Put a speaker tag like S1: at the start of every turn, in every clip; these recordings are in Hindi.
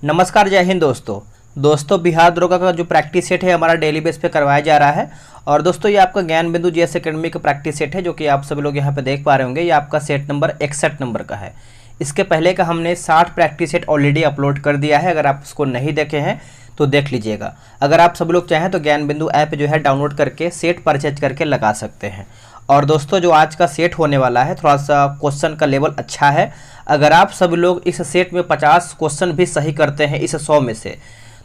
S1: नमस्कार, जय हिंद दोस्तों बिहार दरोगा का जो प्रैक्टिस सेट है हमारा डेली बेस पे करवाया जा रहा है। और दोस्तों ये आपका ज्ञान बिंदु जीएस एकेडमी का प्रैक्टिस सेट है जो कि आप सभी लोग यहाँ पे देख पा रहे होंगे। ये आपका सेट नंबर 61 नंबर का है। इसके पहले का हमने 60 प्रैक्टिस सेट ऑलरेडी अपलोड कर दिया है। अगर आप उसको नहीं देखे हैं तो देख लीजिएगा। अगर आप सब लोग चाहें तो ज्ञान बिंदु ऐप जो है डाउनलोड करके सेट परचेज करके लगा सकते हैं। और दोस्तों जो आज का सेट होने वाला है थोड़ा सा क्वेश्चन का लेवल अच्छा है। अगर आप सब लोग इस सेट में 50 क्वेश्चन भी सही करते हैं इस 100 में से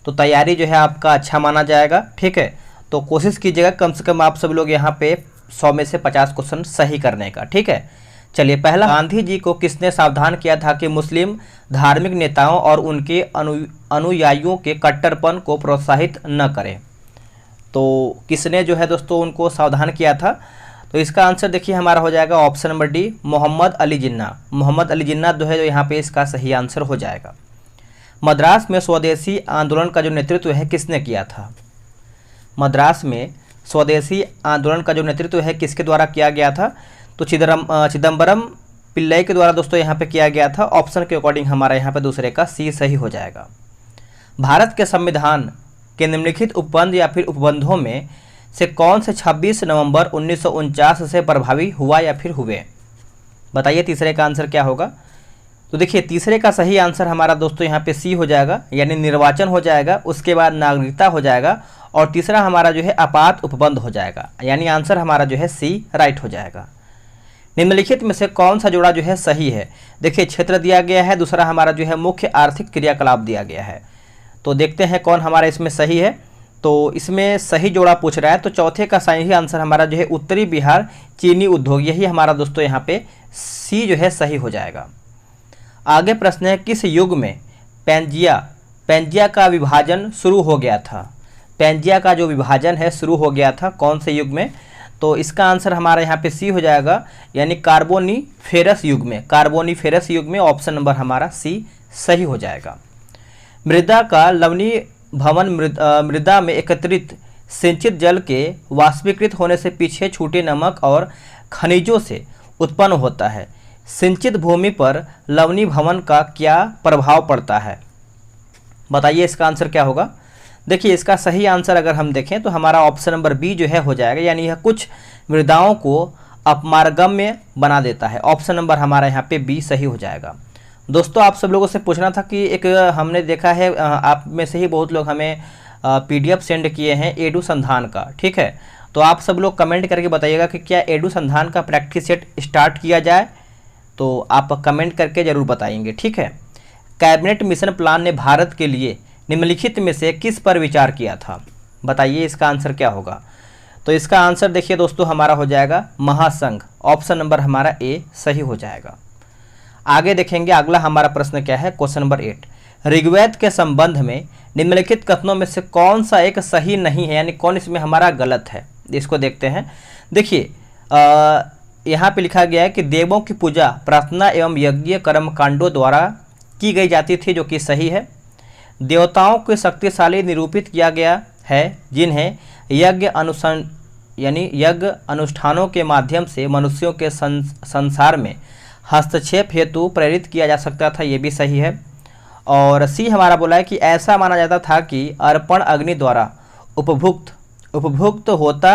S1: तो तैयारी जो है आपका अच्छा माना जाएगा। ठीक है, तो कोशिश कीजिएगा कम से कम आप सब लोग यहाँ पे 100 में से 50 क्वेश्चन सही करने का। ठीक है, चलिए पहला, गांधी जी को किसने सावधान किया था कि मुस्लिम धार्मिक नेताओं और उनके अनुयायियों के कट्टरपन को प्रोत्साहित न करें। तो किसने जो है दोस्तों उनको सावधान किया था? तो इसका आंसर देखिए हमारा हो जाएगा option number D, Mohammad Ali Jinnah. Mohammad Ali Jinnah जो है जो यहाँ पे इसका सही आंसर हो जाएगा। मद्रास में स्वदेशी आंदोलन का जो नेतृत्व है किसने किया था? मद्रास में स्वदेशी आंदोलन का जो नेतृत्व है किसके द्वारा किया गया था? तो चिदम्बरम पिल्लई के द्वारा दोस्तों यहाँ पे किया गया था। ऑप्शन के अकॉर्डिंग हमारा यहाँ पे दूसरे का सी सही हो जाएगा। भारत के संविधान के निम्नलिखित उपबंध या फिर उपबंधों में से कौन से 26 नवंबर 1949 से प्रभावी हुआ या फिर हुए? बताइए तीसरे का आंसर क्या होगा? तो देखिए तीसरे का सही आंसर हमारा दोस्तों यहाँ पे सी हो जाएगा, यानी निर्वाचन हो जाएगा, उसके बाद नागरिकता हो जाएगा और तीसरा हमारा जो है आपात उपबंध हो जाएगा, यानी आंसर हमारा जो है सी राइट हो जाएगा। निम्नलिखित में से कौन सा जोड़ा जो है सही है? देखिए क्षेत्र दिया गया है, दूसरा हमारा जो है मुख्य आर्थिक क्रियाकलाप दिया गया है। तो देखते हैं कौन हमारा इसमें सही है। तो इसमें सही जोड़ा पूछ रहा है तो चौथे का सही आंसर हमारा जो है उत्तरी बिहार चीनी उद्योग, यही हमारा दोस्तों यहाँ पे सी जो है सही हो जाएगा। आगे प्रश्न है, किस युग में पेंजिया का विभाजन शुरू हो गया था? पेंजिया का जो विभाजन है शुरू हो गया था कौन से युग में? तो इसका आंसर हमारा यहाँ पे सी हो जाएगा, यानी कार्बोनीफेरस युग में। कार्बोनीफेरस युग में ऑप्शन नंबर हमारा सी सही हो जाएगा। मृदा का लवणीय भवन मृदा में एकत्रित सिंचित जल के वाष्पीकृत होने से पीछे छूटे नमक और खनिजों से उत्पन्न होता है। सिंचित भूमि पर लवणीय भवन का क्या प्रभाव पड़ता है? बताइए इसका आंसर क्या होगा? देखिए इसका सही आंसर अगर हम देखें तो हमारा ऑप्शन नंबर बी जो है हो जाएगा, यानी यह कुछ मृदाओं को अपमार्गम्य बना देता है। ऑप्शन नंबर हमारा यहाँ पे बी सही हो जाएगा। दोस्तों आप सब लोगों से पूछना था कि एक हमने देखा है आप में से ही बहुत लोग हमें पीडीएफ सेंड किए हैं एडुसंधान का। ठीक है, तो आप सब लोग कमेंट करके बताइएगा कि क्या एडुसंधान का प्रैक्टिस सेट स्टार्ट किया जाए, तो आप कमेंट करके ज़रूर बताएंगे। ठीक है, कैबिनेट मिशन प्लान ने भारत के लिए निम्नलिखित में से किस पर विचार किया था? बताइए इसका आंसर क्या होगा? तो इसका आंसर देखिए दोस्तों हमारा हो जाएगा महासंघ। ऑप्शन नंबर हमारा ए सही हो जाएगा। आगे देखेंगे अगला हमारा प्रश्न क्या है, क्वेश्चन नंबर 8। ऋग्वेद के संबंध में निम्नलिखित कथनों में से कौन सा एक सही नहीं है, यानी कौन इसमें हमारा गलत है? इसको देखते हैं। देखिए यहाँ पे लिखा गया है कि देवों की पूजा प्रार्थना एवं यज्ञ कर्म कांडों द्वारा की गई जाती थी, जो कि सही है। देवताओं को शक्तिशाली निरूपित किया गया है जिन्हें यज्ञ अनुष्ठानों के माध्यम से मनुष्यों के संसार में हस्तक्षेप हेतु प्रेरित किया जा सकता था, ये भी सही है। और सी हमारा बोला है कि ऐसा माना जाता था कि अर्पण अग्नि द्वारा उपभुक्त होता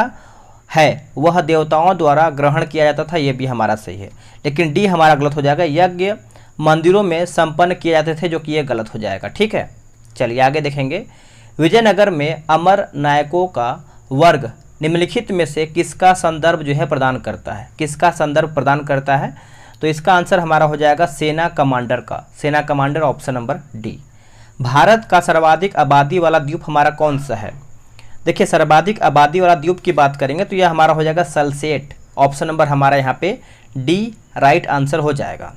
S1: है वह देवताओं द्वारा ग्रहण किया जाता था, ये भी हमारा सही है। लेकिन डी हमारा गलत हो जाएगा, यज्ञ मंदिरों में संपन्न किए जाते थे, जो कि ये गलत हो जाएगा। ठीक है, चलिए आगे देखेंगे। विजयनगर में अमर नायकों का वर्ग निम्नलिखित में से किसका संदर्भ जो है प्रदान करता है? किसका संदर्भ प्रदान करता है? तो इसका आंसर हमारा हो जाएगा सेना कमांडर का। सेना commander option number D. Bharat का सर्वाधिक आबादी वाला द्वीप हमारा कौन सा है? देखिए सर्वाधिक आबादी वाला द्वीप की बात करेंगे तो यह हमारा हो जाएगा सल्सेट। ऑप्शन नंबर हमारा यहाँ पे डी राइट आंसर हो जाएगा।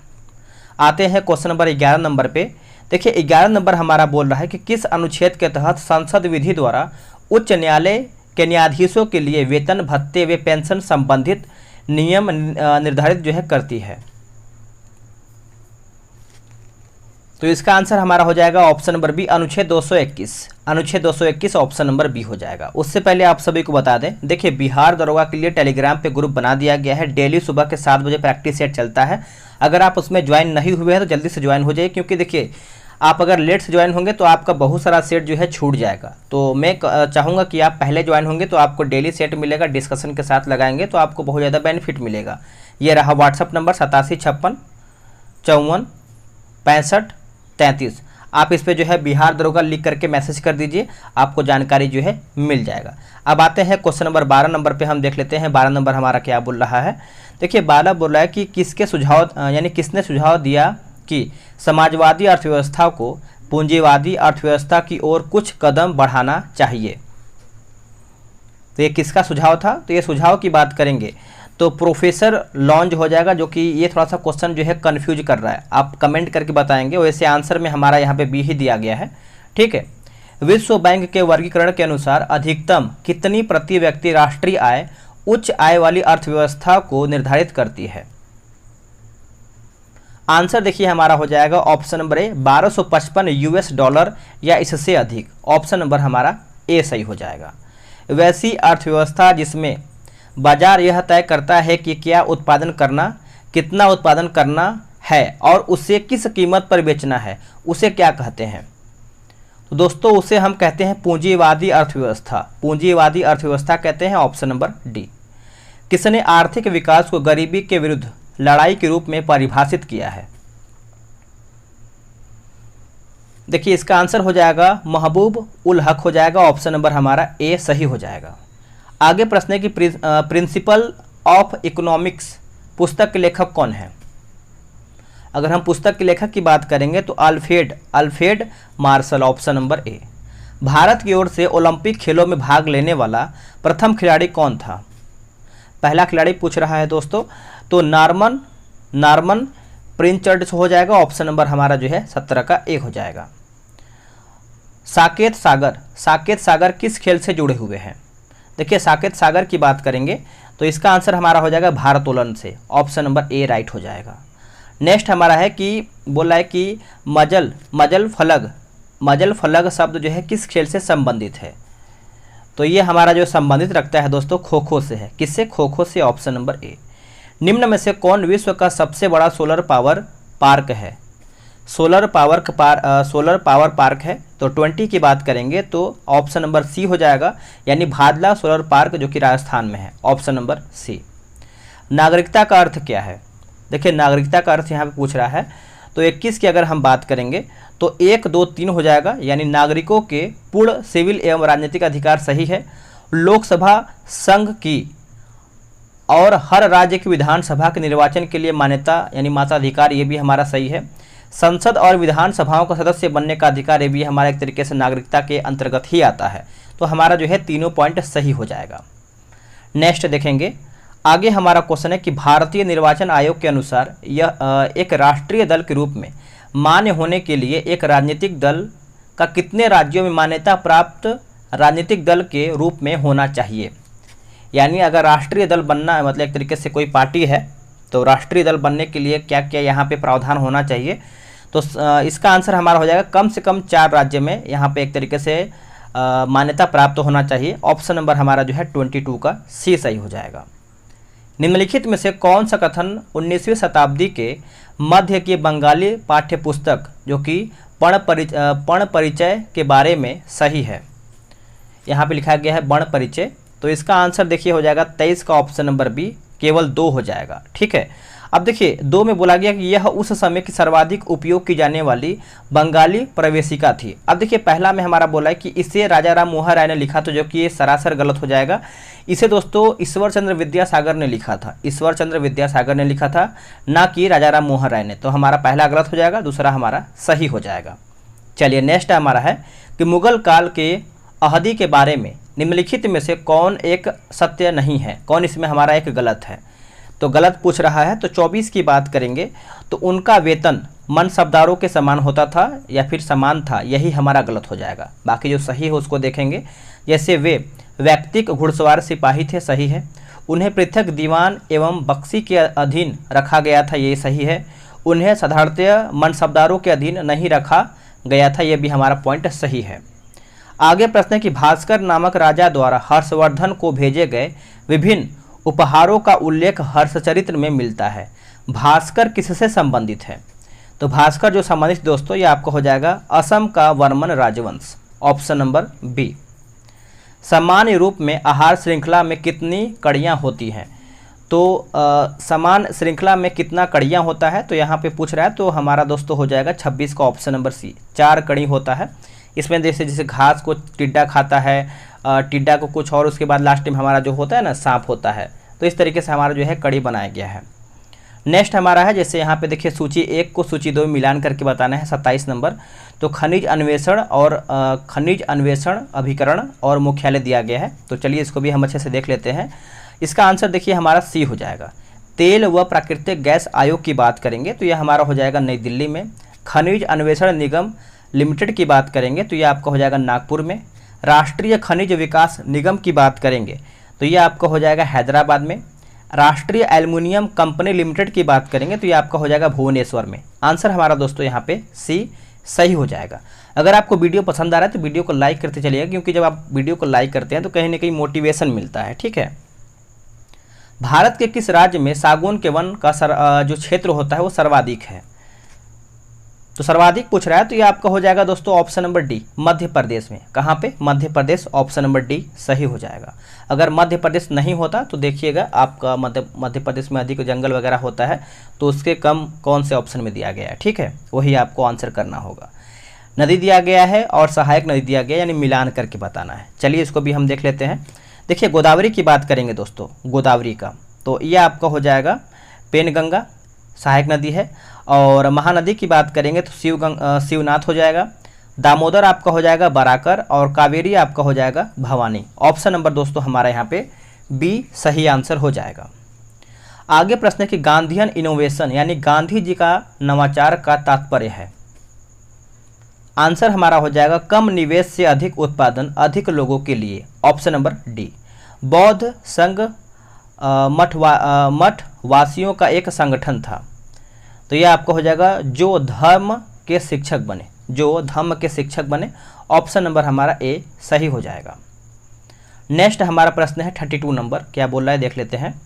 S1: आते हैं क्वेश्चन नंबर 11 नंबर पे। देखिए 11 नंबर हमारा बोल रहा है कि किस अनुच्छेद के तहत संसद विधि द्वारा उच्च न्यायालय के न्यायाधीशों के लिए वेतन भत्ते व पेंशन संबंधित नियम निर्धारित जो है करती है? तो इसका आंसर हमारा हो जाएगा ऑप्शन नंबर बी, अनुच्छेद 221। अनुच्छेद 221 ऑप्शन नंबर बी हो जाएगा। उससे पहले आप सभी को बता दें, देखिए बिहार दरोगा के लिए टेलीग्राम पे ग्रुप बना दिया गया है। डेली सुबह के 7 बजे प्रैक्टिस सेट चलता है। अगर आप उसमें ज्वाइन नहीं हुए हैं तो जल्दी से ज्वाइन हो जाइए, क्योंकि देखिए आप अगर लेट से ज्वाइन होंगे तो आपका बहुत सारा सेट जो है छूट जाएगा। तो मैं चाहूँगा कि आप पहले ज्वाइन होंगे तो आपको डेली सेट मिलेगा, डिस्कशन के साथ लगाएंगे तो आपको बहुत ज़्यादा बेनिफिट मिलेगा। ये रहा व्हाट्सअप नंबर 8756546533। आप इस पर जो है बिहार दरोगा लिख करके मैसेज कर दीजिए, आपको जानकारी जो है मिल जाएगा। अब आते हैं क्वेश्चन नंबर 12 नंबर पे हम देख लेते हैं। 12 नंबर हमारा क्या बोल रहा है, देखिए 12 बोल रहा है कि किसके सुझाव यानी किसने सुझाव दिया कि समाजवादी अर्थव्यवस्था को पूंजीवादी अर्थव्यवस्था की ओर कुछ कदम बढ़ाना चाहिए। तो ये किसका सुझाव था, तो ये सुझाव की बात करेंगे तो प्रोफेसर लॉन्ज हो जाएगा, जो कि ये थोड़ा सा क्वेश्चन जो है कंफ्यूज कर रहा है, आप कमेंट करके बताएंगे। वैसे आंसर में हमारा यहाँ पे बी ही दिया गया है, ठीक है। विश्व बैंक के वर्गीकरण के अनुसार अधिकतम कितनी प्रति व्यक्ति राष्ट्रीय आय उच्च आय वाली अर्थव्यवस्था को निर्धारित करती है। आंसर देखिए हमारा हो जाएगा ऑप्शन नंबर ए 1255 यूएस डॉलर या इससे अधिक। ऑप्शन नंबर हमारा ए सही हो जाएगा। वैसी अर्थव्यवस्था जिसमें बाजार यह तय करता है कि क्या उत्पादन करना, कितना उत्पादन करना है और उसे किस कीमत पर बेचना है, उसे क्या कहते हैं। तो दोस्तों उसे हम कहते हैं पूंजीवादी अर्थव्यवस्था। पूंजीवादी अर्थव्यवस्था कहते हैं ऑप्शन नंबर डी। किसने आर्थिक विकास को गरीबी के विरुद्ध लड़ाई के रूप में परिभाषित किया है। देखिए इसका आंसर हो जाएगा महबूब उल हक हो जाएगा। ऑप्शन नंबर हमारा ए सही हो जाएगा। आगे प्रश्न है कि प्रिंसिपल ऑफ इकोनॉमिक्स पुस्तक के लेखक कौन है। अगर हम पुस्तक के लेखक की बात करेंगे तो अल्फ्रेड मार्शल। ऑप्शन नंबर ए। भारत की ओर से ओलंपिक खेलों में भाग लेने वाला प्रथम खिलाड़ी कौन था। पहला खिलाड़ी पूछ रहा है दोस्तों, तो नॉर्मन प्रिंचर्ड हो जाएगा। ऑप्शन नंबर हमारा जो है 17 का ए हो जाएगा। साकेत सागर किस खेल से जुड़े हुए हैं। देखिए साकेत सागर की बात करेंगे तो इसका आंसर हमारा हो जाएगा भारोत्तोलन से। ऑप्शन नंबर ए राइट हो जाएगा। नेक्स्ट हमारा है कि बोला है कि मजल फलक शब्द जो है किस खेल से संबंधित है। तो ये हमारा जो संबंधित रखता है दोस्तों खो खो से है। किससे, खो खो से। ऑप्शन नंबर ए। निम्न में से कौन विश्व का सबसे बड़ा सोलर पावर पार्क है। सोलर पावर पार्क है तो 20 की बात करेंगे तो ऑप्शन नंबर सी हो जाएगा, यानी भादला सोलर पार्क जो कि राजस्थान में है। Option number C. नागरिकता का अर्थ क्या है। देखिए नागरिकता का अर्थ यहाँ पे पूछ रहा है तो 21 की अगर हम बात करेंगे तो 1, 2, 3 हो जाएगा, यानी नागरिकों के पूर्ण सिविल एवं राजनीतिक अधिकार सही है। लोकसभा संघ की और हर राज्य की विधानसभा के निर्वाचन के लिए मान्यता यानी मताधिकार, ये भी हमारा सही है। संसद और विधानसभाओं का सदस्य बनने का अधिकार, ये भी हमारा एक तरीके से नागरिकता के अंतर्गत ही आता है। तो हमारा जो है तीनों पॉइंट सही हो जाएगा। नेक्स्ट देखेंगे आगे हमारा क्वेश्चन है कि भारतीय निर्वाचन आयोग के अनुसार यह एक राष्ट्रीय दल के रूप में मान्य होने के लिए एक राजनीतिक दल का कितने राज्यों में मान्यता प्राप्त राजनीतिक दल के रूप में होना चाहिए। यानी अगर राष्ट्रीय दल बनना है, मतलब एक तरीके से कोई पार्टी है तो राष्ट्रीय दल बनने के लिए क्या क्या यहाँ पे प्रावधान होना चाहिए। तो इसका आंसर हमारा हो जाएगा कम से कम 4 राज्य में यहाँ पे एक तरीके से मान्यता प्राप्त होना चाहिए। ऑप्शन नंबर हमारा जो है 22 का सी सही हो जाएगा। निम्नलिखित में से कौन सा कथन 19वीं शताब्दी के मध्य की बंगाली पाठ्य पुस्तक जो कि पर्ण परिचय के बारे में सही है। यहाँ पे लिखा गया है वर्ण परिचय, तो इसका आंसर देखिए हो जाएगा 23 का ऑप्शन नंबर बी, केवल 2 हो जाएगा। ठीक है, अब देखिए 2 में बोला गया कि यह उस समय की सर्वाधिक उपयोग की जाने वाली बंगाली प्रवेशिका थी। अब देखिए पहला में हमारा बोला है कि इसे राजा राम मोहन राय ने लिखा, तो जो कि ये सरासर गलत हो जाएगा। इसे दोस्तों ईश्वर चंद्र विद्यासागर ने लिखा था, ईश्वर चंद्र विद्यासागर ने लिखा था, ना कि राजा राम मोहन राय ने। तो हमारा पहला गलत हो जाएगा, दूसरा हमारा सही हो जाएगा। चलिए नेक्स्ट हमारा है कि मुगल काल के अहदी के बारे में निम्नलिखित में से कौन एक सत्य नहीं है, कौन इसमें हमारा एक गलत है। तो गलत पूछ रहा है, तो 24 की बात करेंगे तो उनका वेतन मनसबदारों के समान होता था या फिर समान था, यही हमारा गलत हो जाएगा। बाकी जो सही है उसको देखेंगे। जैसे वे व्यक्तिक घुड़सवार सिपाही थे, सही है। उन्हें पृथक दीवान एवं बख्शी के अधीन रखा गया था, ये सही है। उन्हें साधारणतः मनसबदारों के अधीन नहीं रखा गया था, ये भी हमारा पॉइंट सही है। आगे प्रश्न है कि भास्कर नामक राजा द्वारा हर्षवर्धन को भेजे गए विभिन्न उपहारों का उल्लेख हर्षचरित्र में मिलता है। भास्कर किससे संबंधित है। तो भास्कर जो संबंधित दोस्तों ये आपका हो जाएगा असम का वर्मन राजवंश, ऑप्शन नंबर बी। सामान्य रूप में आहार श्रृंखला में कितनी कड़ियाँ होती हैं? तो समान श्रृंखला में कितना कड़ियाँ होता है, तो यहाँ पे पूछ रहा है, तो हमारा दोस्तों हो जाएगा 26 का ऑप्शन नंबर सी, 4 कड़ी होता है। इसमें जैसे घास को टिड्डा खाता है, टिड्डा को कुछ और, उसके बाद लास्ट में हमारा जो होता है ना सांप होता है। तो इस तरीके से हमारा जो है कड़ी बनाया गया है। नेक्स्ट हमारा है, जैसे यहाँ पे देखिए सूची 1 को सूची 2 में मिलान करके बताना है, 27 नंबर। तो खनिज अन्वेषण अभिकरण और मुख्यालय दिया गया है। तो चलिए इसको भी हम अच्छे से देख लेते हैं। इसका आंसर देखिए हमारा सी हो जाएगा। तेल व प्राकृतिक गैस आयोग की बात करेंगे तो यह हमारा हो जाएगा नई दिल्ली में। खनिज अन्वेषण निगम लिमिटेड की बात करेंगे तो यह आपका हो जाएगा नागपुर में। राष्ट्रीय खनिज विकास निगम की बात करेंगे तो यह आपका हो जाएगा हैदराबाद में। राष्ट्रीय एल्युमिनियम कंपनी लिमिटेड की बात करेंगे तो ये आपका हो जाएगा भुवनेश्वर में। आंसर हमारा दोस्तों यहाँ पे सी सही हो जाएगा। अगर आपको वीडियो पसंद आ रहा है तो वीडियो को लाइक करते चलिएगा, क्योंकि जब आप वीडियो को लाइक करते हैं तो कहीं ना कहीं मोटिवेशन मिलता है। ठीक है। भारत के किस राज्य में सागौन के वन का जो क्षेत्र होता है वो सर्वाधिक है? तो सर्वाधिक पूछ रहा है तो ये आपका हो जाएगा दोस्तों option number D, Madhya Pradesh में। कहाँ पे? Madhya Pradesh, option number D सही हो जाएगा। अगर मध्य प्रदेश नहीं होता तो देखिएगा आपका मध्य प्रदेश में अधिक जंगल वगैरह होता है तो उसके कम कौन से ऑप्शन में दिया गया है। ठीक है, वही आपको आंसर करना होगा। नदी दिया गया है और सहायक नदी दिया गया, यानी मिलान करके बताना है। चलिए इसको भी हम देख लेते हैं। देखिए गोदावरी की बात करेंगे दोस्तों, गोदावरी का तो ये आपका हो जाएगा पेनगंगा, सहायक नदी है। और महानदी की बात करेंगे तो शिवनाथ हो जाएगा। दामोदर आपका हो जाएगा बराकर और कावेरी आपका हो जाएगा भवानी। ऑप्शन नंबर दोस्तों हमारा यहाँ पे बी सही आंसर हो जाएगा। आगे प्रश्न है कि गांधीयन इनोवेशन यानी गांधी जी का नवाचार का तात्पर्य है। आंसर हमारा हो जाएगा कम निवेश से अधिक उत्पादन अधिक लोगों के लिए, ऑप्शन नंबर डी। बौद्ध संघ मठ वासियों का एक संगठन था तो यह आपको हो जाएगा जो धर्म के शिक्षक बने, जो धर्म के शिक्षक बने। ऑप्शन नंबर हमारा ए सही हो जाएगा। नेक्स्ट हमारा प्रश्न है 32 नंबर, क्या बोल रहा है देख लेते हैं।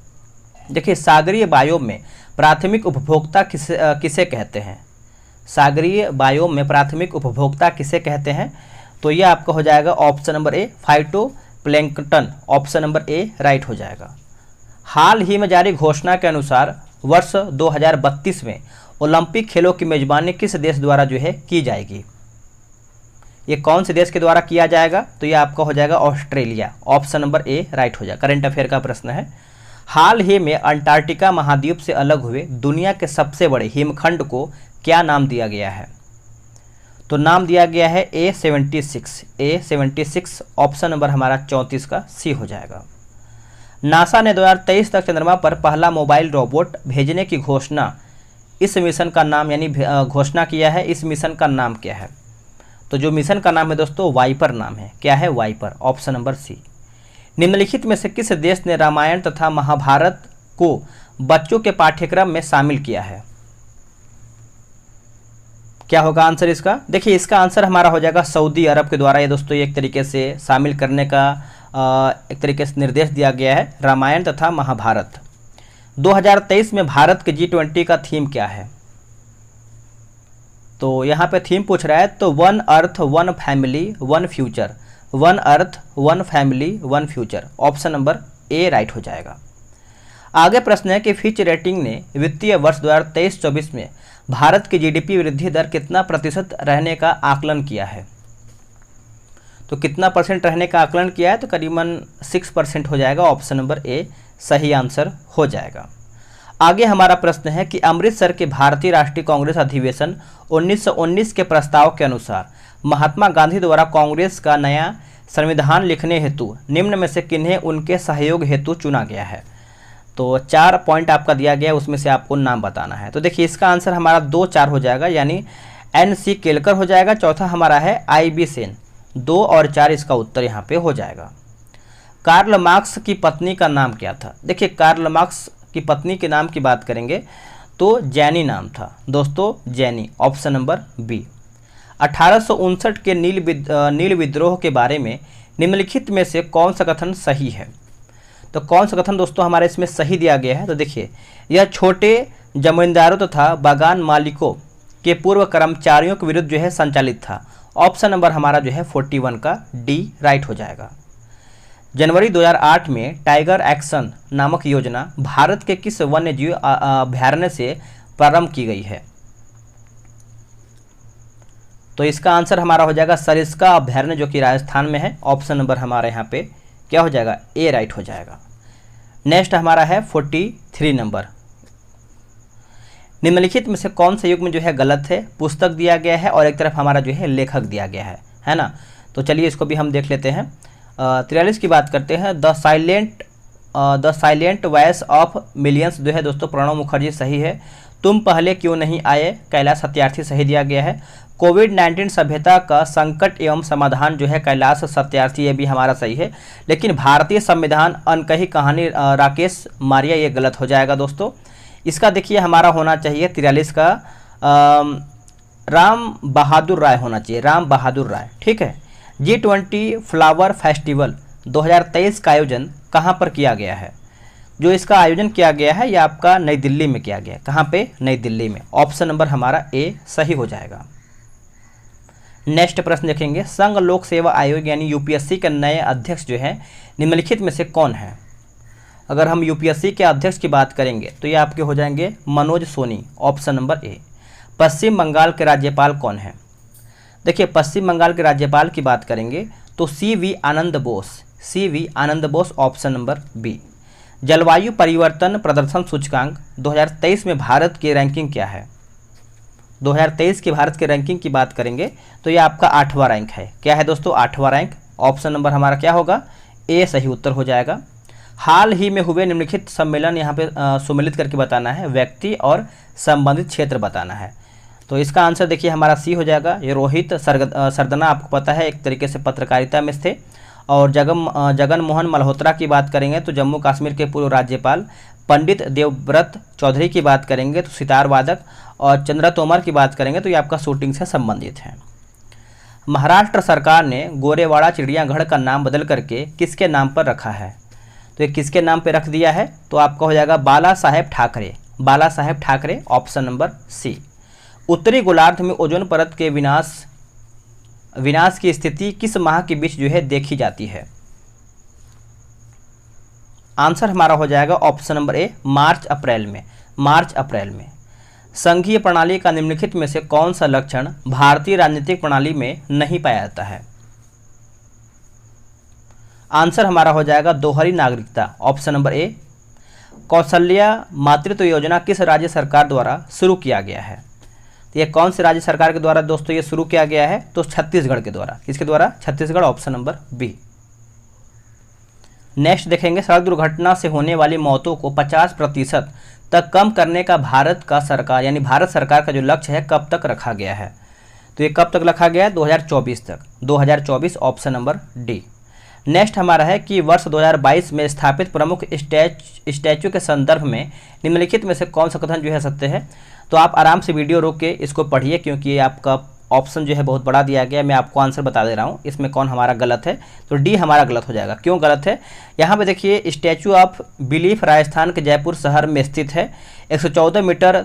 S1: देखिए सागरीय बायोम में प्राथमिक उपभोक्ता किसे कहते हैं? सागरीय बायोम में प्राथमिक उपभोक्ता किसे कहते हैं? तो यह आपका हो जाएगा ऑप्शन नंबर ए फाइटोप्लैंक्टन, ऑप्शन नंबर ए राइट हो जाएगा। हाल ही में जारी घोषणा के अनुसार वर्ष 2032 में ओलंपिक खेलों की मेजबानी किस देश द्वारा जो है की जाएगी? ये कौन से देश के द्वारा किया जाएगा? तो ये आपका हो जाएगा ऑस्ट्रेलिया, ऑप्शन नंबर ए राइट हो जाएगा। करंट अफेयर का प्रश्न है। हाल ही में अंटार्कटिका महाद्वीप से अलग हुए दुनिया के सबसे बड़े हिमखंड को क्या नाम दिया गया है? तो नाम दिया गया है A76, ऑप्शन नंबर हमारा 34 का सी हो जाएगा। नासा ने 2023 तक चंद्रमा पर पहला मोबाइल रोबोट भेजने की घोषणा, इस मिशन का नाम यानी घोषणा किया है, इस मिशन का नाम क्या है? तो जो मिशन का नाम है दोस्तों वाइपर नाम है। क्या है? Viper, option number C. निम्नलिखित में से किस देश ने रामायण तथा महाभारत को बच्चों के पाठ्यक्रम में शामिल किया है? क्या होगा आंसर इसका? देखिए इसका आंसर हमारा हो जाएगा सऊदी अरब के द्वारा ये दोस्तों एक तरीके से शामिल करने का एक तरीके से निर्देश दिया गया है, रामायण तथा महाभारत। 2023 में भारत के G20 का थीम क्या है? तो यहाँ पे थीम पूछ रहा है तो one earth one family one future, one earth one family one future, option number ए राइट हो जाएगा। आगे प्रश्न है कि फिच रेटिंग ने वित्तीय वर्ष 2023-24 में भारत की जीडीपी वृद्धि दर कितना प्रतिशत रहने का आकलन किया है? तो कितना परसेंट रहने का आकलन किया है? तो करीबन 6% हो जाएगा, ऑप्शन नंबर ए सही आंसर हो जाएगा। आगे हमारा प्रश्न है कि अमृतसर के भारतीय राष्ट्रीय कांग्रेस अधिवेशन 1919 के प्रस्ताव के अनुसार महात्मा गांधी द्वारा कांग्रेस का नया संविधान लिखने हेतु निम्न में से किन्हें उनके सहयोग हेतु चुना गया है? तो 4 पॉइंट आपका दिया गया है, उसमें से आपको नाम बताना है। तो देखिए इसका आंसर हमारा 2-4 हो जाएगा, यानी NC केलकर हो जाएगा। चौथा हमारा है IB सेन, 2 और 4 इसका उत्तर यहाँ पे हो जाएगा। कार्ल मार्क्स की पत्नी का नाम क्या था? देखिए कार्ल मार्क्स की पत्नी के नाम की बात करेंगे तो जैनी नाम था दोस्तों, जैनी, ऑप्शन नंबर बी। 1859 के नील विद्रोह के बारे में निम्नलिखित में से कौन सा कथन सही है? तो कौन सा कथन दोस्तों हमारे इसमें सही दिया गया है? तो देखिए यह छोटे जमींदारों तथा बागान मालिकों के पूर्व कर्मचारियों के विरुद्ध जो है संचालित था। ऑप्शन नंबर हमारा जो है 41 का डी राइट हो जाएगा। जनवरी 2008 में टाइगर एक्शन नामक योजना भारत के किस वन्य जीव अभयारण्य से प्रारंभ की गई है? तो इसका आंसर हमारा हो जाएगा सरिस्का अभयारण्य, जो कि राजस्थान में है। ऑप्शन नंबर हमारे यहाँ पे क्या हो जाएगा? ए राइट हो जाएगा। नेक्स्ट हमारा है 43 नंबर। निम्नलिखित में से कौन से युग्म जो है गलत है? पुस्तक दिया गया है और एक तरफ हमारा जो है लेखक दिया गया है ना। तो चलिए इसको भी हम देख लेते हैं। 43 की बात करते हैं। The silent voice of millions जो है दोस्तों प्रणब मुखर्जी सही है। तुम पहले क्यों नहीं आए कैलाश सत्यार्थी सही दिया गया है। कोविड-19 सभ्यता का संकट एवं समाधान जो है कैलाश सत्यार्थी, ये भी हमारा सही है। लेकिन भारतीय संविधान अनकही कहानी राकेश मारिया, ये गलत हो जाएगा दोस्तों। इसका देखिए हमारा होना चाहिए 43 का राम बहादुर राय होना चाहिए, राम बहादुर राय, ठीक है। G20 फ्लावर फेस्टिवल 2023 का आयोजन कहाँ पर किया गया है? जो इसका आयोजन किया गया है यह आपका नई दिल्ली में किया गया है। कहाँ पे? नई दिल्ली में। ऑप्शन नंबर हमारा ए सही हो जाएगा। नेक्स्ट प्रश्न देखेंगे। संघ लोक सेवा आयोग यानी यूपीएससी के नए अध्यक्ष जो है निम्नलिखित में से कौन है? अगर हम यूपीएससी के अध्यक्ष की बात करेंगे तो ये आपके हो जाएंगे Manoj Soni. Option number A. Paschim Bangal के राज्यपाल कौन है? देखिए पश्चिम बंगाल के राज्यपाल की बात करेंगे तो CV Anand Bose. Option number B. जलवायु परिवर्तन प्रदर्शन सूचकांक 2023 में भारत की रैंकिंग क्या है? 2023 की भारत की रैंकिंग की बात करेंगे तो ये आपका 8वां रैंक है। क्या है दोस्तों? 8वां रैंक। ऑप्शन नंबर हमारा क्या होगा? ए सही उत्तर हो जाएगा। हाल ही में हुए निम्नलिखित सम्मेलन यहाँ पे सुमेलित करके बताना है, व्यक्ति और संबंधित क्षेत्र बताना है। तो इसका आंसर देखिए हमारा सी हो जाएगा। ये रोहित सरदना आपको पता है एक तरीके से पत्रकारिता में थे। और जगन मोहन मल्होत्रा की बात करेंगे तो जम्मू कश्मीर के पूर्व राज्यपाल। पंडित देवव्रत चौधरी की बात करेंगे तो सितार वादक। और चंद्रा तोमर की बात करेंगे तो ये आपका शूटिंग से संबंधित है। महाराष्ट्र सरकार ने गोरेवाड़ा चिड़ियाघर का नाम बदल करके किसके नाम पर रखा है? तो ये किसके नाम पर रख दिया है? तो आपका हो जाएगा Bala Saheb Thackeray. Option number C. उत्तरी गोलार्ध में ओजोन परत के विनाश की स्थिति किस माह के बीच जो है देखी जाती है? आंसर हमारा हो जाएगा ऑप्शन नंबर ए मार्च अप्रैल में। संघीय प्रणाली का निम्नलिखित में से कौन सा लक्षण भारतीय राजनीतिक प्रणाली में नहीं पाया जाता है? आंसर हमारा हो जाएगा दोहरी नागरिकता। ऑप्शन नंबर ए। कौशल्या मातृत्व योजना किस राज्य सरकार द्वारा शुरू किया गया है? तो ये कौन से राज्य सरकार के द्वारा दोस्तों ये शुरू किया गया है? तो छत्तीसगढ़ के द्वारा। किसके द्वारा? Chhattisgarh. Option number B. Next देखेंगे। सड़क दुर्घटना से होने वाली मौतों को 50% तक कम करने का भारत सरकार का जो लक्ष्य है कब तक रखा गया है? तो ये कब तक रखा गया है? 2024 तक। 2024 ऑप्शन नंबर डी। नेक्स्ट हमारा है कि वर्ष 2022 में स्थापित प्रमुख स्टैच्यू के संदर्भ में निम्नलिखित में से कौन सा कथन जो है सत्य है? तो आप आराम से वीडियो रोक के इसको पढ़िए क्योंकि ये आपका ऑप्शन जो है बहुत बड़ा दिया गया है। मैं आपको आंसर बता दे रहा हूँ इसमें कौन हमारा गलत है। तो डी हमारा गलत हो जाएगा। क्यों गलत है? यहाँ पे देखिए स्टैचू ऑफ बिलीफ राजस्थान के जयपुर शहर में स्थित है। 114 मीटर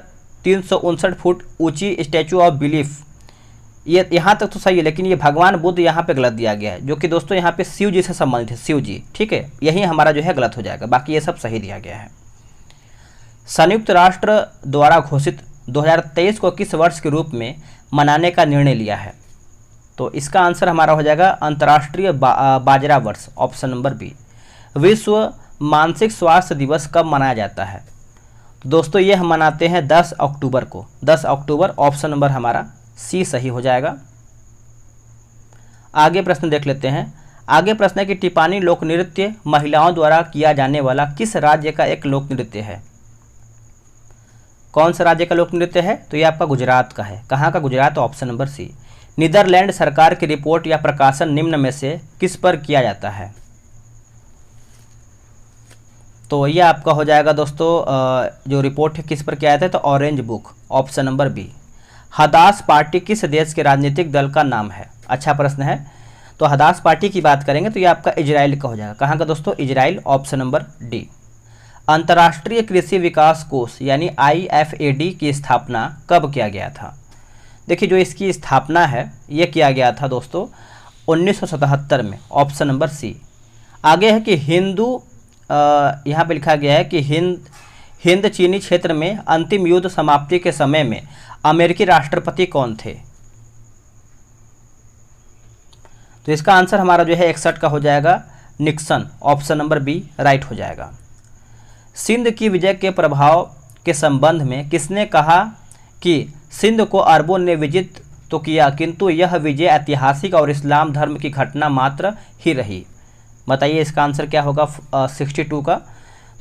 S1: 359 फुट ऊंची स्टैचू ऑफ बिलीफ, ये यहाँ तक तो सही है, लेकिन ये भगवान बुद्ध यहाँ पे गलत दिया गया है, जो कि दोस्तों यहाँ पे शिव जी से संबंधित है। शिव जी, ठीक है, यही हमारा जो है गलत हो जाएगा। बाकी ये सब सही दिया गया है। संयुक्त राष्ट्र द्वारा घोषित 2023 को किस वर्ष के रूप में मनाने का निर्णय लिया है? तो इसका आंसर हमारा हो जाएगा अंतर्राष्ट्रीय बाजरा वर्ष। Option number B. विश्व मानसिक स्वास्थ्य दिवस कब मनाया जाता है? तो दोस्तों ये हम मनाते हैं 10 अक्टूबर को। 10 अक्टूबर। ऑप्शन नंबर हमारा सी सही हो जाएगा। आगे प्रश्न देख लेते हैं। आगे प्रश्न है कि टिपानी लोक नृत्य महिलाओं द्वारा किया जाने वाला किस राज्य का एक लोक नृत्य है? कौन सा राज्य का लोक नृत्य है? तो ये आपका गुजरात का है। कहाँ का? Gujarat. Option number C. Netherland सरकार की रिपोर्ट या प्रकाशन निम्न में से किस पर किया जाता है? तो ये आपका हो जाएगा दोस्तों जो रिपोर्ट है किस पर किया जाता है? तो orange book. Option number B. Hadas party किस देश के राजनीतिक दल का नाम है? अच्छा प्रश्न है। तो हदास पार्टी की बात करेंगे तो ये आपका इजराइल का हो जाएगा। कहाँ का दोस्तों? इजराइल। Option number D. अंतर्राष्ट्रीय कृषि विकास कोष यानी IFAD की स्थापना कब किया गया था? देखिए जो इसकी स्थापना है ये किया गया था दोस्तों 1977 में, ऑप्शन नंबर सी। आगे है कि यहाँ पे लिखा गया है कि हिंद चीनी क्षेत्र में अंतिम युद्ध समाप्ति के समय में अमेरिकी राष्ट्रपति कौन थे? तो इसका आंसर हमारा जो है 61 का हो जाएगा Nixon, option number B right हो जाएगा। सिंध की विजय के प्रभाव के संबंध में किसने कहा कि सिंध को अरबों ने विजित तो किया किंतु यह विजय ऐतिहासिक और इस्लाम धर्म की घटना मात्र ही रही? बताइए इसका आंसर क्या होगा 62 का।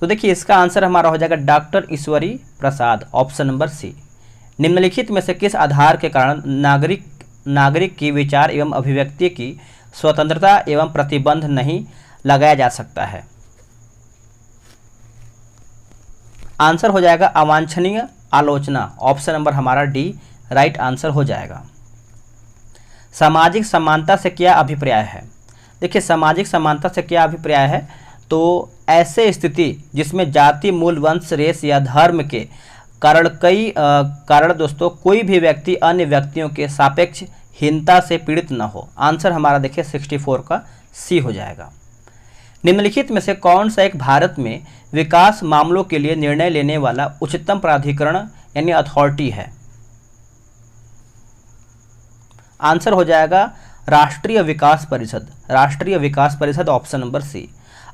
S1: तो देखिए इसका आंसर हमारा हो जाएगा doctor Ishwari Prasad, option number C. निम्नलिखित में से किस आधार के कारण नागरिक की विचार एवं अभिव्यक्ति की स्वतंत्रता एवं प्रतिबंध नहीं लगाया जा सकता है? आंसर हो जाएगा अवांछनीय आलोचना, ऑप्शन नंबर हमारा डी राइट आंसर हो जाएगा। सामाजिक समानता से क्या अभिप्राय है? देखिए सामाजिक समानता से क्या अभिप्राय है, तो ऐसे स्थिति जिसमें जाति, मूल, वंश, रेस या धर्म के कारण दोस्तों कोई भी व्यक्ति अन्य व्यक्तियों के सापेक्ष हीनता से पीड़ित न हो। आंसर हमारा देखिए 64 का सी हो जाएगा। निम्नलिखित में से कौन सा एक भारत में विकास मामलों के लिए निर्णय लेने वाला उच्चतम प्राधिकरण यानी अथॉरिटी है? आंसर हो जाएगा राष्ट्रीय विकास परिषद, ऑप्शन नंबर सी।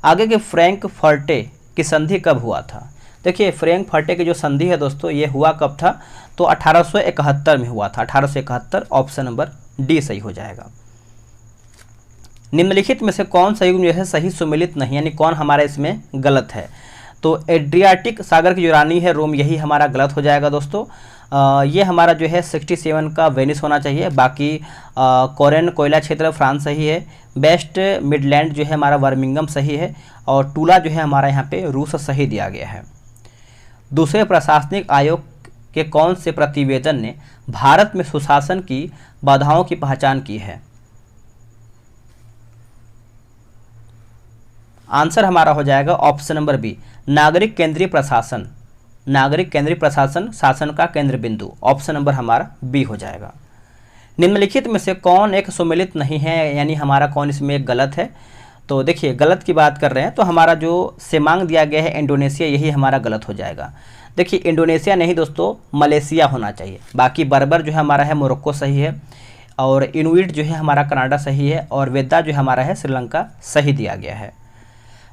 S1: आगे के फ्रैंकफर्टे की संधि कब हुआ था? देखिए फ्रैंकफर्टे की जो संधि है दोस्तों ये हुआ कब था, तो 1871 में हुआ था, 1871, ऑप्शन नंबर डी सही हो जाएगा। निम्नलिखित में से कौन सा युग जो है सही सुमेलित नहीं, यानी कौन हमारा इसमें गलत है? तो एड्रियाटिक सागर की जो रानी है रोम, यही हमारा गलत हो जाएगा दोस्तों। ये हमारा जो है 67 का वेनिस होना चाहिए। बाकी कोरेन कोयला क्षेत्र फ्रांस सही है। वेस्ट मिडलैंड जो है हमारा बर्मिंघम सही है। और टूला जो है हमारा यहाँ पे रूस सही दिया गया है। दूसरे प्रशासनिक आयोग के कौन से प्रतिवेदन ने भारत में सुशासन की बाधाओं की पहचान की है? आंसर हमारा हो जाएगा ऑप्शन नंबर बी नागरिक केंद्रीय प्रशासन शासन का केंद्र बिंदु, ऑप्शन नंबर हमारा बी हो जाएगा। निम्नलिखित में से कौन एक सुमेलित नहीं है, यानी हमारा कौन इसमें एक गलत है? तो देखिए गलत की बात कर रहे हैं तो हमारा जो सेमांग दिया गया है इंडोनेशिया, यही हमारा गलत हो जाएगा। देखिए इंडोनेशिया नहीं दोस्तों, मलेशिया होना चाहिए। बाकी बर्बर जो है हमारा है मोरक्को सही है, और इनुइट जो है हमारा कनाडा सही है, और वेदा जो है हमारा है श्रीलंका सही दिया गया है।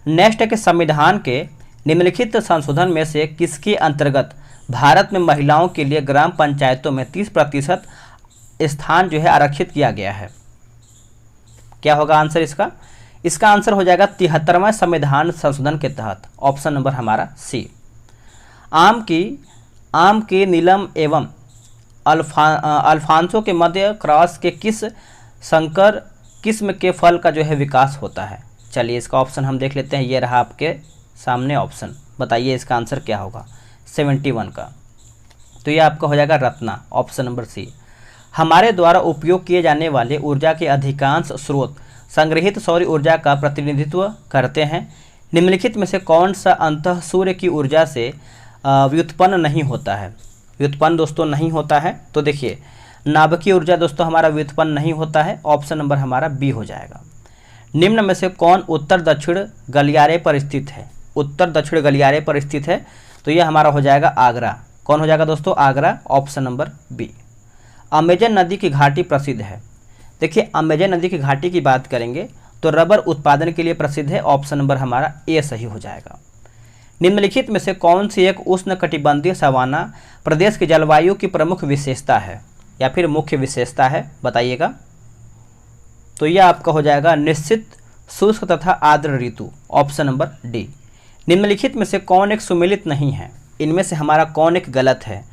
S1: नेक्स्ट है कि संविधान के निम्नलिखित संशोधन में से किसके अंतर्गत भारत में महिलाओं के लिए ग्राम पंचायतों में 30% स्थान जो है आरक्षित किया गया है? क्या होगा आंसर इसका? इसका आंसर हो जाएगा 73वां संविधान संशोधन के तहत, ऑप्शन नंबर हमारा सी। आम की नीलम एवं अल्फांसो के मध्य क्रॉस के किस संकर किस्म के फल का जो है विकास होता है? चलिए इसका ऑप्शन हम देख लेते हैं। ये रहा आपके सामने ऑप्शन, बताइए इसका आंसर क्या होगा 71 का। तो ये आपका हो जाएगा रत्ना, ऑप्शन नंबर सी। हमारे द्वारा उपयोग किए जाने वाले ऊर्जा के अधिकांश स्रोत संग्रहित सौर ऊर्जा का प्रतिनिधित्व करते हैं। निम्नलिखित में से कौन सा अंतः सूर्य की ऊर्जा से व्युत्पन्न नहीं होता है? व्युत्पन्न दोस्तों नहीं होता है, तो देखिए नाभिकीय ऊर्जा दोस्तों हमारा व्युत्पन्न नहीं होता है, ऑप्शन नंबर हमारा बी हो जाएगा। निम्न में से कौन उत्तर दक्षिण गलियारे पर स्थित है? उत्तर दक्षिण गलियारे पर स्थित है, तो यह हमारा हो जाएगा आगरा। कौन हो जाएगा दोस्तों? Agra, option number B. Amazon नदी की घाटी प्रसिद्ध है। देखिए अमेजन नदी की घाटी की बात करेंगे तो रबर उत्पादन के लिए प्रसिद्ध है, ऑप्शन नंबर हमारा ए सही हो जाएगा। निम्नलिखित में से कौन सी एक उष्णकटिबंधीय सवाना प्रदेश की जलवायु की प्रमुख विशेषता है या फिर मुख्य विशेषता है? बताइएगा। तो यह आपका हो जाएगा निश्चित शुष्क तथा आर्द्र ऋतु, ऑप्शन नंबर डी। निम्नलिखित में से कौन एक सुमेलित नहीं है? इनमें से हमारा कौन एक गलत है?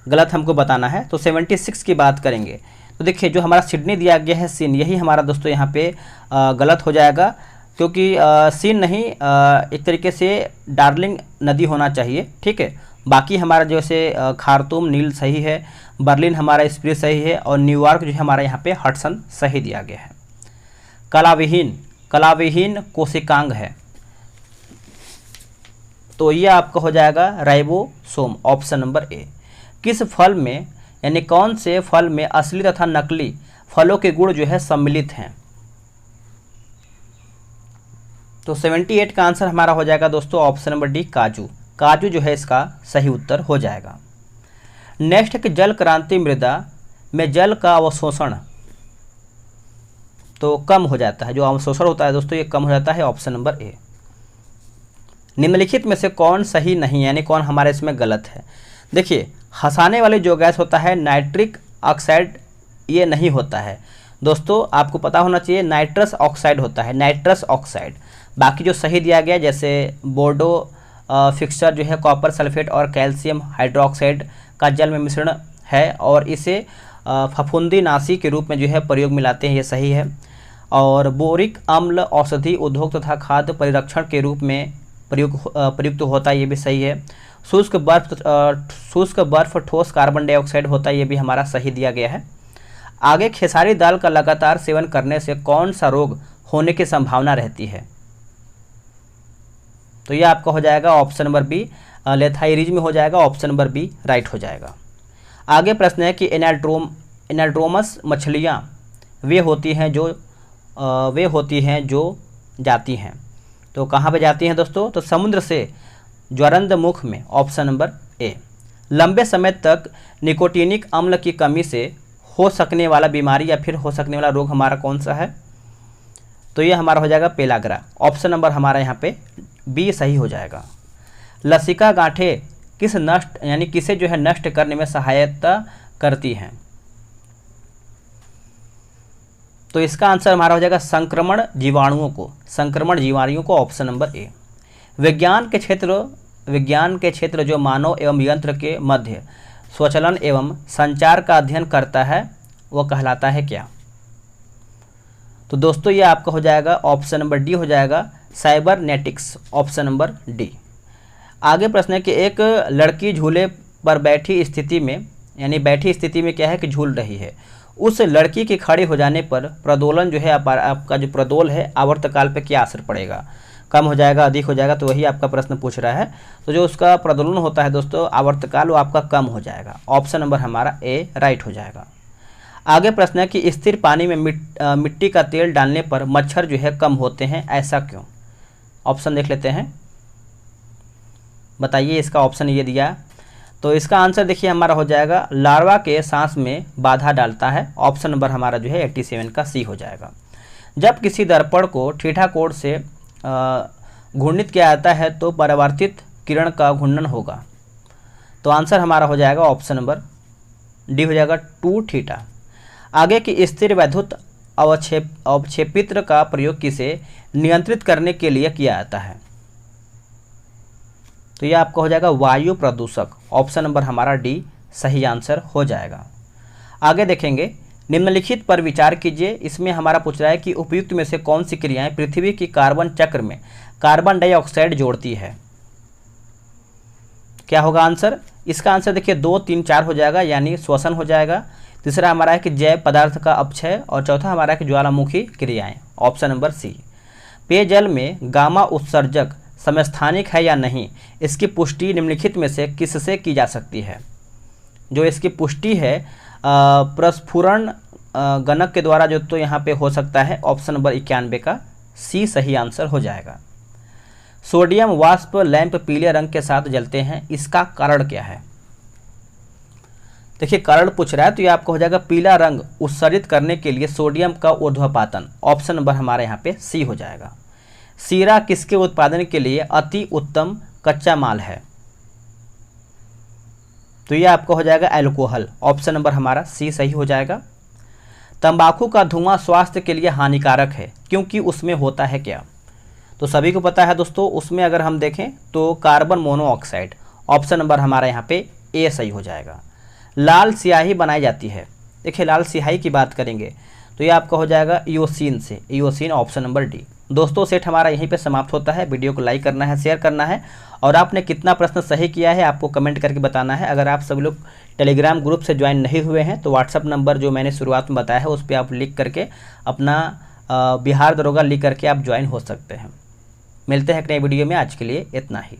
S1: गलत हमको बताना है। तो 76 की बात करेंगे तो देखिए जो हमारा सिडनी दिया गया है सीन, यही हमारा दोस्तों यहाँ पे गलत हो जाएगा, क्योंकि सीन नहीं एक तरीके से डार्लिंग नदी होना चाहिए, ठीक है। बाकी हमारा जैसे खार्तूम नील सही है, बर्लिन हमारा स्प्रिट सही है, और न्यूयॉर्क जो है हमारा यहाँ पे हडसन सही दिया गया है। कलाविहीन कोशिकांग है, तो ये आपका हो जाएगा राइबोसोम, ऑप्शन नंबर ए। किस फल में यानी कौन से फल में असली तथा नकली फलों के गुण जो है सम्मिलित हैं। तो 78 का आंसर हमारा हो जाएगा दोस्तों ऑप्शन नंबर डी, काजू। काजू जो है इसका सही उत्तर हो जाएगा। नेक्स्ट है कि जल क्रांति मृदा में जल का अवशोषण तो कम हो जाता है, जो अवशोषण होता है दोस्तों ये कम हो जाता है, ऑप्शन नंबर ए। निम्नलिखित में से कौन सही नहीं, यानी कौन हमारे इसमें गलत है। देखिए, हंसाने वाली जो गैस होता है नाइट्रिक ऑक्साइड, ये नहीं होता है दोस्तों, आपको पता होना चाहिए नाइट्रस ऑक्साइड होता है, नाइट्रस ऑक्साइड। बाकी जो सही दिया गया जैसे बोर्डो फिक्सचर जो है कॉपर सल्फेट और कैल्शियम हाइड्रोक्साइड का जल में मिश्रण है और इसे फफूंदी नाशी के रूप में जो है प्रयोग में लाते हैं, ये सही है। और बोरिक अम्ल औषधि उद्योग तथा खाद्य परिरक्षण के रूप में प्रयुक्त होता है, ये भी सही है। शुष्क बर्फ ठोस कार्बन डाइऑक्साइड होता है, ये भी हमारा सही दिया गया है। आगे, खेसारी दाल का लगातार सेवन करने से कौन सा रोग होने की संभावना रहती है। तो ये आपका हो जाएगा ऑप्शन नंबर बी, लेथाइरिज्म हो जाएगा, ऑप्शन नंबर बी राइट हो जाएगा। आगे प्रश्न है कि एनाड्रोमस मछलियाँ वे होती हैं जो जाती हैं। तो कहाँ पे जाती हैं दोस्तों, तो समुद्र से ज्वरंद मुख में, ऑप्शन नंबर ए। लंबे समय तक निकोटिनिक अम्ल की कमी से हो सकने वाला बीमारी या फिर हो सकने वाला रोग हमारा कौन सा है, तो ये हमारा हो जाएगा पेलाग्रा, ऑप्शन नंबर हमारा यहाँ पे बी सही हो जाएगा। लसिका गांठें किसे जो है नष्ट करने में सहायता करती हैं। तो इसका आंसर हमारा हो जाएगा संक्रमण जीवाणुओं को, ऑप्शन नंबर ए। विज्ञान के क्षेत्र जो मानव एवं यंत्र के मध्य स्वचलन एवं संचार का अध्ययन करता है वो कहलाता है क्या। तो दोस्तों ये आपका हो जाएगा ऑप्शन नंबर डी हो जाएगा, साइबरनेटिक्स, ऑप्शन नंबर डी। आगे प्रश्न है कि एक लड़की झूले पर बैठी स्थिति में क्या है कि झूल रही है, उस लड़की के खड़े हो जाने पर प्रदोलन जो है आपका जो प्रदोल है आवर्तकाल पे क्या असर पड़ेगा, कम हो जाएगा अधिक हो जाएगा, तो वही आपका प्रश्न पूछ रहा है। तो जो उसका प्रदोलन होता है दोस्तों आवर्तकाल वो आपका कम हो जाएगा, ऑप्शन नंबर हमारा ए राइट हो जाएगा। आगे प्रश्न है कि स्थिर पानी में मिट्टी का तेल डालने पर मच्छर जो है कम होते हैं, ऐसा क्यों। ऑप्शन देख लेते हैं, बताइए इसका ऑप्शन ये दिया। तो इसका आंसर देखिए हमारा हो जाएगा लार्वा के सांस में बाधा डालता है, ऑप्शन नंबर हमारा जो है 87 का सी हो जाएगा। जब किसी दर्पण को थीटा कोण से घूर्णित किया जाता है तो परावर्तित किरण का घूर्णन होगा, तो आंसर हमारा हो जाएगा ऑप्शन नंबर डी हो जाएगा 2 थीटा। आगे की स्थिर वैद्युत अवक्षेपित्र का प्रयोग किसे नियंत्रित करने के लिए किया जाता है, तो यह आपका हो जाएगा वायु प्रदूषक, ऑप्शन नंबर हमारा डी सही आंसर हो जाएगा। आगे देखेंगे, निम्नलिखित पर विचार कीजिए, इसमें हमारा पूछ रहा है कि उपयुक्त में से कौन सी क्रियाएं पृथ्वी की कार्बन चक्र में कार्बन डाइऑक्साइड जोड़ती है। क्या होगा आंसर, इसका आंसर देखिए 2, 3, 4 हो जाएगा, यानी श्वसन हो जाएगा। तीसरा हमारा है कि जैव पदार्थ का अपक्षय और चौथा हमारा है कि ज्वालामुखी क्रियाएं, ऑप्शन नंबर सी। पेयजल में गामा उत्सर्जक समस्थानिक है या नहीं, इसकी पुष्टि निम्नलिखित में से किससे की जा सकती है। जो इसकी पुष्टि है प्रस्फुरण गणक के द्वारा जो तो यहाँ पे हो सकता है, ऑप्शन नंबर 91 का सी सही आंसर हो जाएगा। सोडियम वाष्प लैंप पीले रंग के साथ जलते हैं, इसका कारण क्या है। देखिए कारण पूछ रहा है तो ये आपको हो जाएगा पीला रंग उत्सर्जित करने के लिए सोडियम का ऊर्ध्वपातन, ऑप्शन नंबर हमारे यहाँ पे सी हो जाएगा। सीरा किसके उत्पादन के लिए अति उत्तम कच्चा माल है, तो ये आपको हो जाएगा एल्कोहल, ऑप्शन नंबर हमारा सी सही हो जाएगा। तंबाकू का धुआं स्वास्थ्य के लिए हानिकारक है क्योंकि उसमें होता है क्या, तो सभी को पता है दोस्तों, उसमें अगर हम देखें तो कार्बन मोनोऑक्साइड, ऑप्शन नंबर हमारा यहाँ पे ए सही हो जाएगा। लाल स्याही बनाई जाती है, देखिए लाल स्याही की बात करेंगे तो ये आपका हो जाएगा इयोसिन से, इयोसिन ऑप्शन नंबर डी। दोस्तों सेट हमारा यहीं पे समाप्त होता है। वीडियो को लाइक करना है, शेयर करना है और आपने कितना प्रश्न सही किया है आपको कमेंट करके बताना है। अगर आप सभी लोग टेलीग्राम ग्रुप से ज्वाइन नहीं हुए हैं तो व्हाट्सअप नंबर जो मैंने शुरुआत में बताया है उस पर आप लिख करके अपना बिहार दरोगा लिख करके आप ज्वाइन हो सकते हैं। मिलते हैं एक नए वीडियो में, आज के लिए इतना ही।